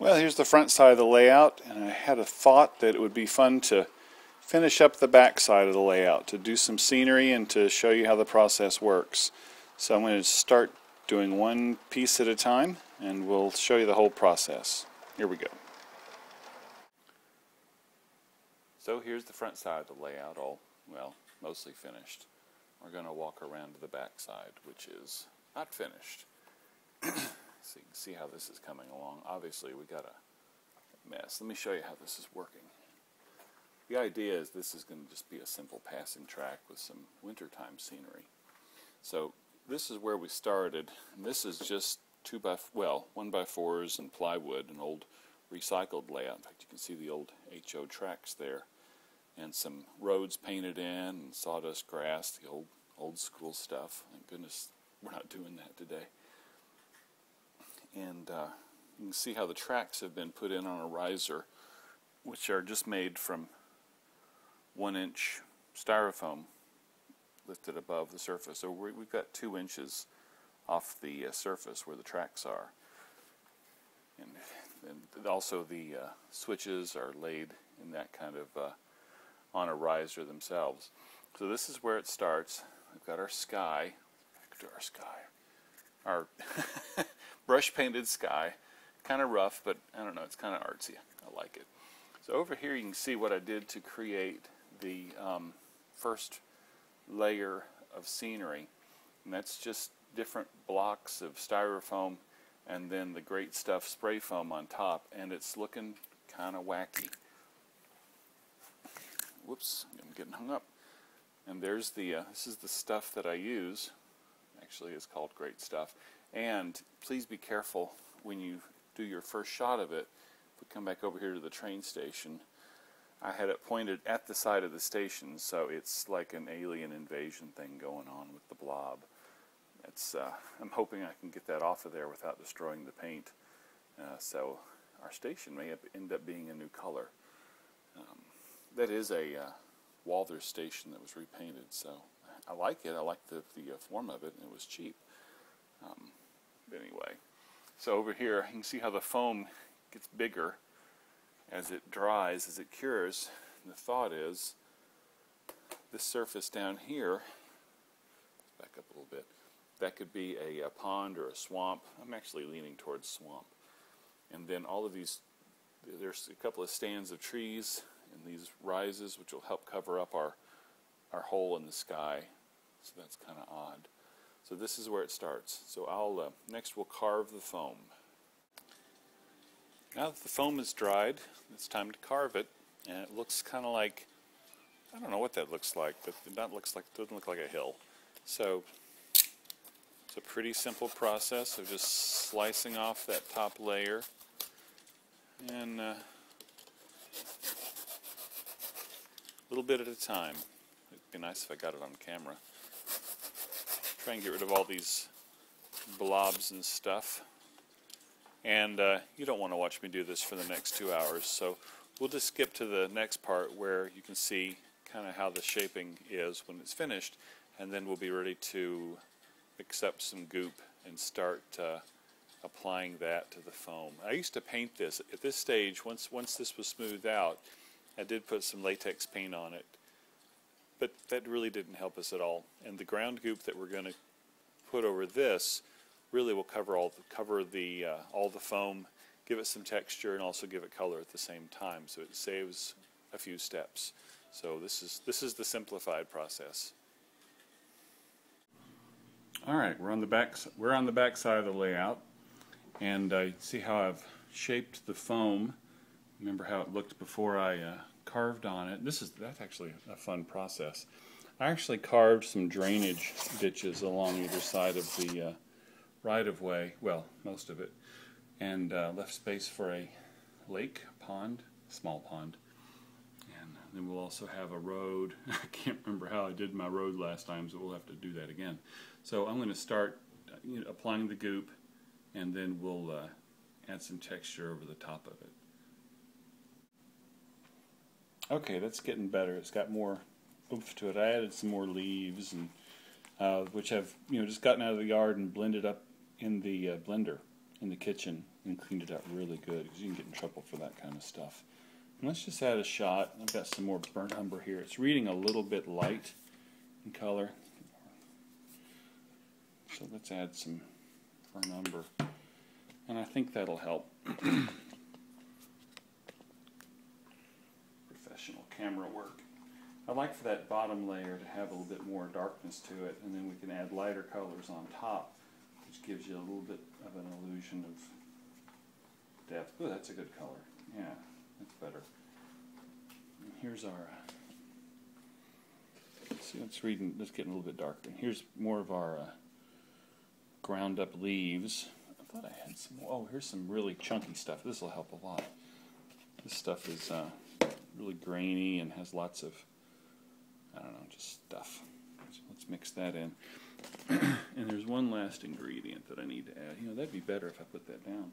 Well, here's the front side of the layout, and I had a thought that it would be fun to finish up the back side of the layout, to do some scenery and to show you how the process works. So I'm going to start doing one piece at a time, and we'll show you the whole process. Here we go. So here's the front side of the layout, all, well, mostly finished. We're going to walk around to the back side, which is not finished. So you can see how this is coming along. Obviously we got a mess. Let me show you how this is working. The idea is this is going to just be a simple passing track with some wintertime scenery. So this is where we started, and this is just 1x4s and plywood, an old recycled layout. In fact, you can see the old HO tracks there, and some roads painted in, and sawdust grass, the old school stuff. Thank goodness we're not doing that today. And you can see how the tracks have been put in on a riser, which are just made from 1-inch styrofoam lifted above the surface. So we've got 2 inches off the surface where the tracks are. And also the switches are laid in that kind of on a riser themselves. So this is where it starts. We've got our sky. Back to our sky. Our brush painted sky. Kind of rough, but I don't know, it's kind of artsy. I like it. So over here you can see what I did to create the first layer of scenery. And that's just different blocks of styrofoam and then the Great Stuff spray foam on top, and it's looking kind of wacky. Whoops, I'm getting hung up. And there's the, this is the stuff that I use. Actually, it's called Great Stuff. And please be careful when you do your first shot of it. If we come back over here to the train station, I had it pointed at the side of the station, so it's like an alien invasion thing going on with the blob. It's, I'm hoping I can get that off of there without destroying the paint. So our station may end up being a new color. That is a Walther station that was repainted, so I like it. I like the form of it, and it was cheap. Anyway, so over here you can see how the foam gets bigger as it dries, as it cures. And the thought is this surface down here, let's back up a little bit, that could be a pond or a swamp. I'm actually leaning towards swamp. And then all of these, there's a couple of stands of trees and these rises which will help cover up our hole in the sky. So that's kind of odd. So this is where it starts. So I'll next we'll carve the foam. Now that the foam is dried, it's time to carve it, and it looks kind of like, I don't know what that looks like, but it doesn't look like a hill. So it's a pretty simple process of just slicing off that top layer, and a little bit at a time. It'd be nice if I got it on camera. Try and get rid of all these blobs and stuff. And you don't want to watch me do this for the next 2 hours, so we'll just skip to the next part where you can see kind of how the shaping is when it's finished, and then we'll be ready to mix up some goop and start applying that to the foam. I used to paint this. At this stage, once this was smoothed out, I did put some latex paint on it, but that really didn't help us at all. And the ground goop that we're going to put over this really will cover all the foam, give it some texture, and also give it color at the same time. So it saves a few steps. So this is the simplified process. All right, we're on the back side of the layout, and you see how I've shaped the foam. Remember how it looked before I carved on it. That's actually a fun process. I actually carved some drainage ditches along either side of the right-of-way, well, most of it, and left space for a lake, pond, small pond. And then we'll also have a road. I can't remember how I did my road last time, so we'll have to do that again. So I'm going to start applying the goop, and then we'll add some texture over the top of it. Okay, that's getting better. It's got more oomph to it. I added some more leaves, and which I've just gotten out of the yard and blended up in the blender in the kitchen. and cleaned it up really good, because you can get in trouble for that kind of stuff. And let's just add a shot. I've got some more burnt umber here. It's reading a little bit light in color. So let's add some burnt umber. And I think that'll help. Professional camera work. I'd like for that bottom layer to have a little bit more darkness to it, and then we can add lighter colors on top, which gives you a little bit of an illusion of depth. Oh, that's a good color. Yeah, that's better. And here's our, see, let's getting a little bit darker. Here's more of our ground up leaves. I thought I had some, oh, here's some really chunky stuff. This will help a lot. This stuff is really grainy and has lots of, I don't know, just stuff. So let's mix that in. And there's one last ingredient that I need to add. You know, that'd be better if I put that down.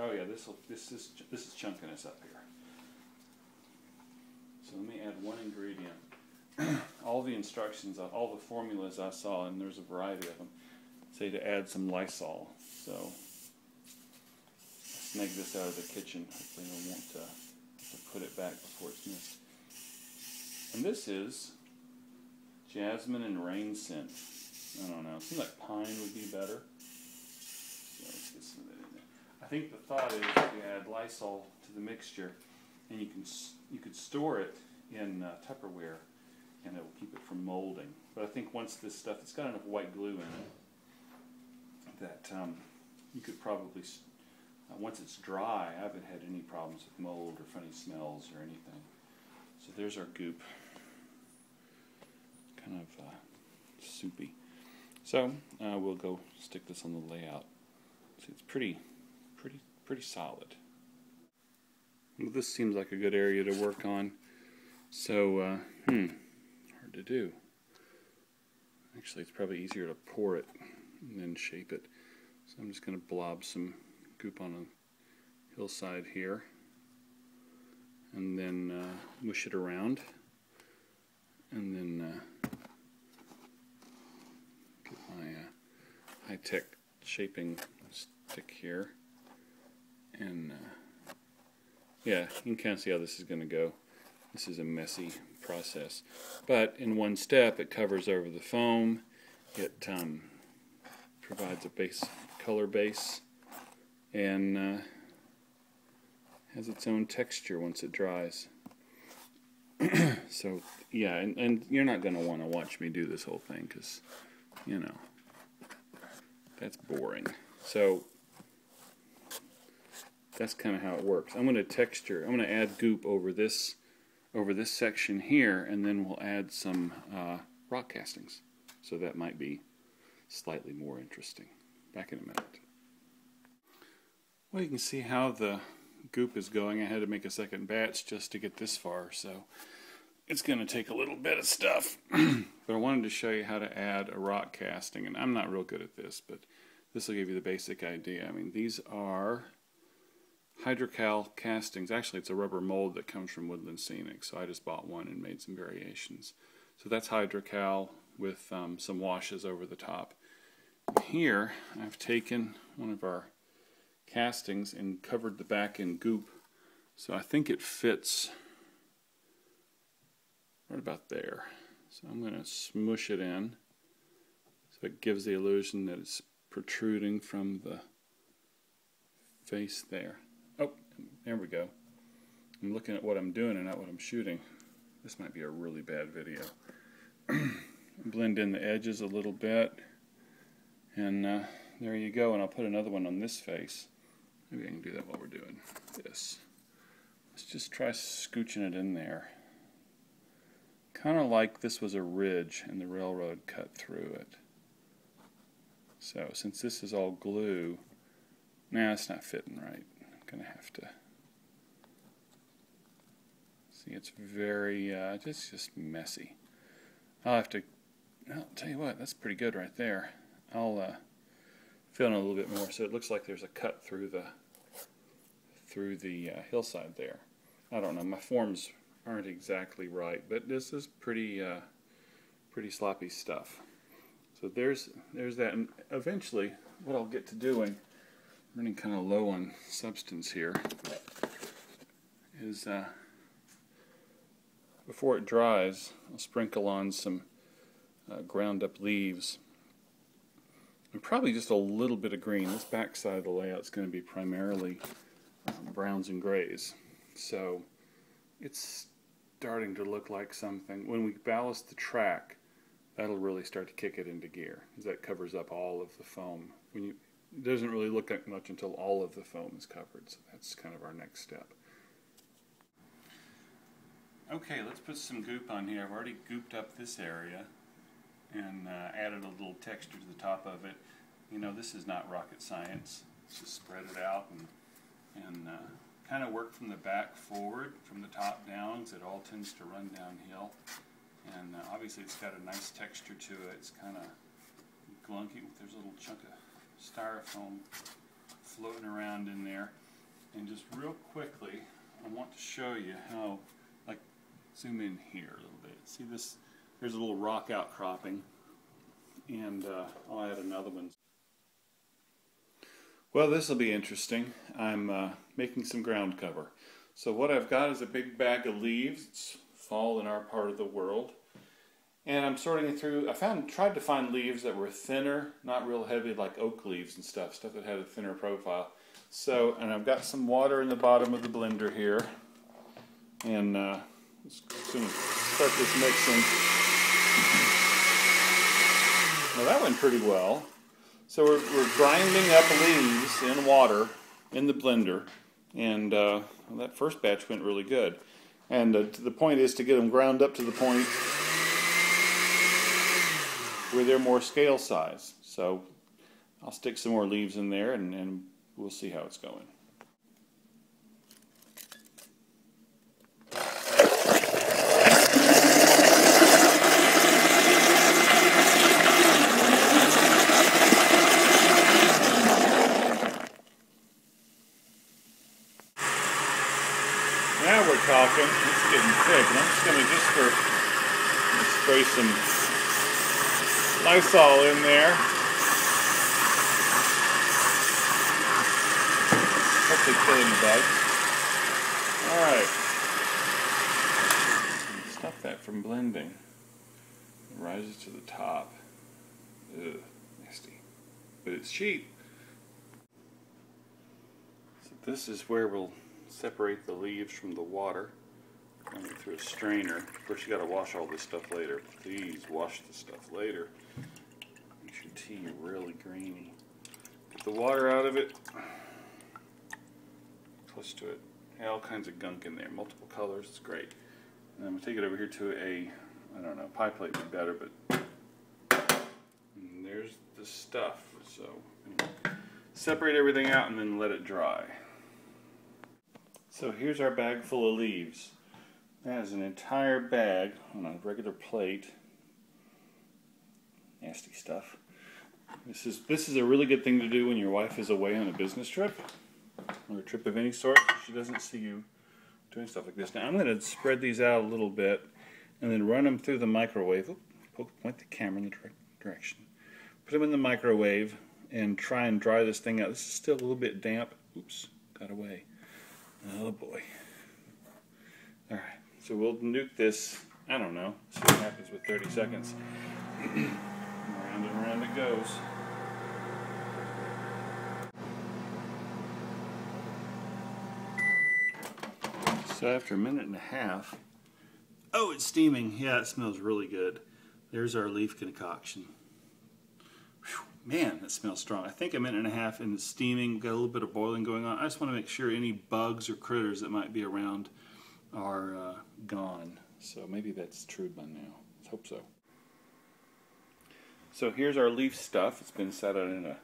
Oh yeah, this is chunkiness up here. So let me add one ingredient. All the instructions, all the formulas I saw, and there's a variety of them, say to add some lysol. So snag this out of the kitchen. Hopefully I won't have to put it back before it's missed. And this is jasmine and rain scent. I don't know. It seems like pine would be better. So let's get some of that in there. I think the thought is if you add lysol to the mixture, and you could store it in Tupperware, and it will keep it from molding. But I think once this stuff, it's got enough white glue in it that you could probably, once it's dry, I haven't had any problems with mold or funny smells or anything. So there's our goop. Kind of soupy. So we'll go stick this on the layout. See, it's pretty solid. Well, this seems like a good area to work on. So hard to do. Actually, it's probably easier to pour it and then shape it. So I'm just going to blob some goop on a hillside here, and then mush it around, and then get my high-tech shaping stick here, and yeah, you can kind of see how this is going to go. This is a messy process, but in one step it covers over the foam. It provides a color base, and has its own texture once it dries. So yeah, and you're not going to want to watch me do this whole thing, because, you know, that's boring. So that's kind of how it works. I'm going to add goop over this section here, and then we'll add some rock castings. So that might be slightly more interesting. Back in a minute. Well, you can see how the goop is going. I had to make a second batch just to get this far, so it's going to take a little bit of stuff. But I wanted to show you how to add a rock casting, and I'm not real good at this, but this will give you the basic idea. I mean, these are hydrocal castings. Actually, it's a rubber mold that comes from Woodland Scenic, so I just bought one and made some variations. So that's hydrocal with some washes over the top. Here, I've taken one of our castings and covered the back in goop, so I think it fits right about there. So I'm going to smush it in so it gives the illusion that it's protruding from the face there. Oh, there we go. I'm looking at what I'm doing and not what I'm shooting. This might be a really bad video. Blend in the edges a little bit, and there you go. And I'll put another one on this face. Maybe I can do that while we're doing this. Let's just try scooching it in there. Kind of like this was a ridge and the railroad cut through it. So since this is all glue, nah, it's not fitting right. I'm going to have to see, it's very, just messy. I'll tell you what, that's pretty good right there. I'll fill in a little bit more so it looks like there's a cut through the hillside there. I don't know, my forms aren't exactly right, but this is pretty sloppy stuff. So there's that, and eventually what I'll get to doing running kind of low on substance here, is before it dries, I'll sprinkle on some ground up leaves and probably just a little bit of green. This back side of the layout is going to be primarily browns and grays, so it's starting to look like something. When we ballast the track, that'll really start to kick it into gear, because that covers up all of the foam. It doesn't really look like much until all of the foam is covered, so that's kind of our next step. Okay, let's put some goop on here. I've already gooped up this area and added a little texture to the top of it. You know, this is not rocket science. Just spread it out and kind of work from the back forward, from the top down, because it all tends to run downhill. And obviously it's got a nice texture to it. It's kind of glunky. There's a little chunk of styrofoam floating around in there. And just real quickly, I want to show you how, like, zoom in here a little bit. See this? There's a little rock outcropping. And I'll add another one. Well, this will be interesting. I'm making some ground cover. So what I've got is a big bag of leaves. It's fall in our part of the world. And I'm sorting through. Tried to find leaves that were thinner, not real heavy like oak leaves and stuff that had a thinner profile. So, and I've got some water in the bottom of the blender here. And let's start this mixing. Well, that went pretty well. So we're grinding up leaves in water in the blender, and well, that first batch went really good. And the point is to get them ground up to the point where they're more scale size. So I'll stick some more leaves in there, and we'll see how it's going. Now we're talking. It's getting thick, and I'm just going to spray some lysol in there. Hopefully kill any bugs. Alright. Stop that from blending. It rises to the top. Ugh, nasty. But it's cheap. So this is where we'll separate the leaves from the water. Running through a strainer. Of course, you got to wash all this stuff later. Please wash the stuff later. Makes your tea really grainy. Get the water out of it. Close to it. All kinds of gunk in there. Multiple colors. It's great. And I'm going to take it over here to a, I don't know, pie plate would be better, but and there's the stuff. So separate everything out and then let it dry. So here's our bag full of leaves. That is an entire bag on a regular plate. Nasty stuff. This is a really good thing to do when your wife is away on a business trip or a trip of any sort. She doesn't see you doing stuff like this. Now I'm going to spread these out a little bit and then run them through the microwave. Point the camera in the direction. Put them in the microwave and try and dry this thing out. This is still a little bit damp. Oops, got away. Oh boy. Alright, so we'll nuke this, I don't know, see what happens with 30 seconds. Around and around it goes. So after a minute and a half, oh, it's steaming. Yeah, it smells really good. There's our leaf concoction. Whew, man, that smells strong. I think a minute and a half and it's steaming, got a little bit of boiling going on. I just want to make sure any bugs or critters that might be around are gone. So maybe that's true by now. Let's hope so. So here's our leaf stuff. It's been set out in a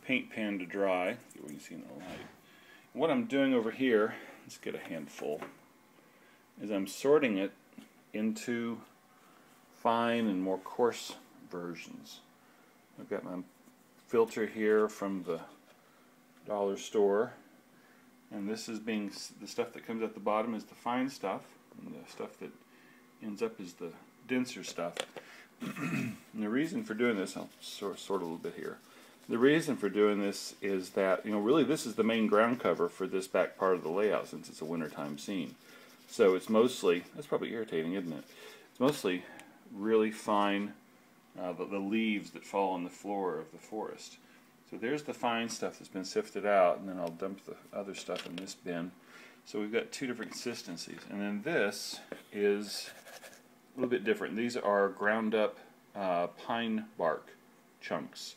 paint pan to dry. See what you see in the light. What I'm doing over here, let's get a handful, is I'm sorting it into fine and more coarse versions. I've got my filter here from the dollar store, and this is being, the stuff that comes at the bottom is the fine stuff, and the stuff that ends up is the denser stuff. And the reason for doing this, I'll sort a little bit here. The reason for doing this is that, really this is the main ground cover for this back part of the layout since it's a wintertime scene. So it's mostly, that's probably irritating, isn't it? It's mostly really fine, the leaves that fall on the floor of the forest. So there's the fine stuff that's been sifted out, and then I'll dump the other stuff in this bin. So we've got two different consistencies. And then this is a little bit different. These are ground up pine bark chunks,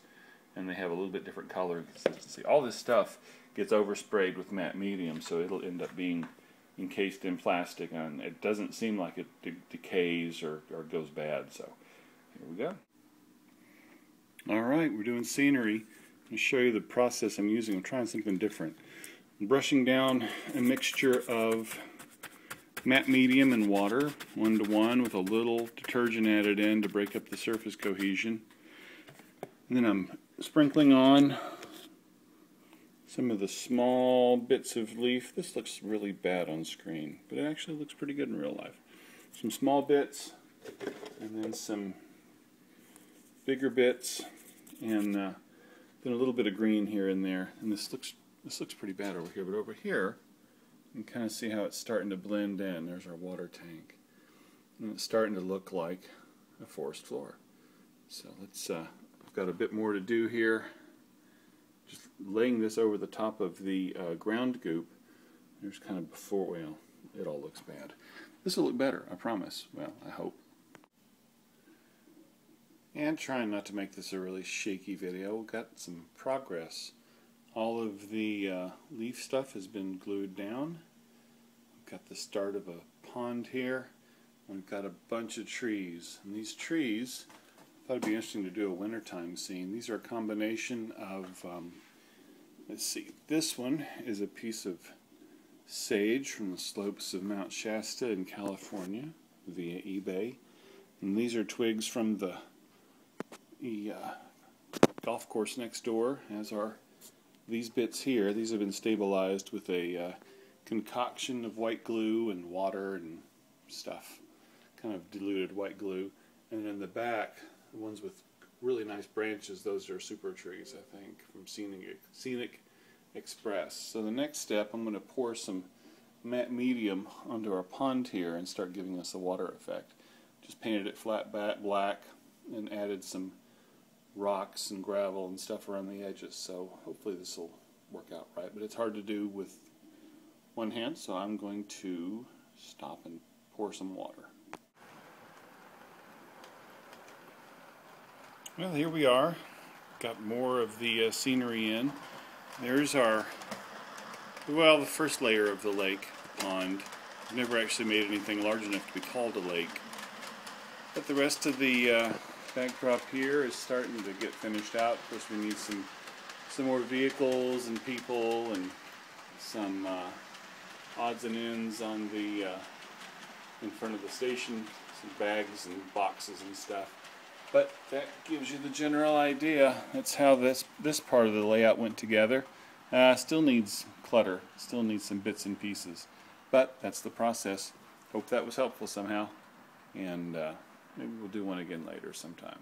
and they have a little bit different color and consistency. All this stuff gets oversprayed with matte medium, so it'll end up being encased in plastic, and it doesn't seem like it decays or goes bad. So here we go. Alright, we're doing scenery. I'm going to show you the process I'm using. I'm trying something different. I'm brushing down a mixture of matte medium and water, 1:1, with a little detergent added in to break up the surface cohesion. And then I'm sprinkling on some of the small bits of leaf. This looks really bad on screen, but it actually looks pretty good in real life. Some small bits, and then some bigger bits, and then a little bit of green here and there. And this looks pretty bad over here, but over here you can kind of see how it's starting to blend in. There's our water tank, and it's starting to look like a forest floor. So let's. I've got a bit more to do here. Just laying this over the top of the ground goop. There's kind of before. Well, it all looks bad. This will look better, I promise. Well, I hope. And trying not to make this a really shaky video. We've got some progress. All of the leaf stuff has been glued down. We've got the start of a pond here. We've got a bunch of trees. And these trees, I thought it'd be interesting to do a wintertime scene. These are a combination of, let's see, this one is a piece of sage from the slopes of Mount Shasta in California via eBay. And these are twigs from the golf course next door, as are these bits here. These have been stabilized with a concoction of white glue and water and stuff, kind of diluted white glue. And in the back, the ones with really nice branches, those are super trees, I think, from Scenic Express. So the next step, I'm going to pour some matte medium onto our pond here and start giving us a water effect. Just painted it flat black and added some rocks and gravel and stuff around the edges, so hopefully this will work out right. But it's hard to do with one hand, so I'm going to stop and pour some water. Well, here we are. Got more of the scenery in. There's our, well, the first layer of the lake pond. I've never actually made anything large enough to be called a lake. But the rest of the backdrop here is starting to get finished out. Of course, we need some more vehicles and people and some odds and ends on the in front of the station, some bags and boxes and stuff. But that gives you the general idea. That's how this part of the layout went together. Still needs clutter, still needs some bits and pieces, but that's the process. Hope that was helpful somehow, and maybe we'll do one again later sometime.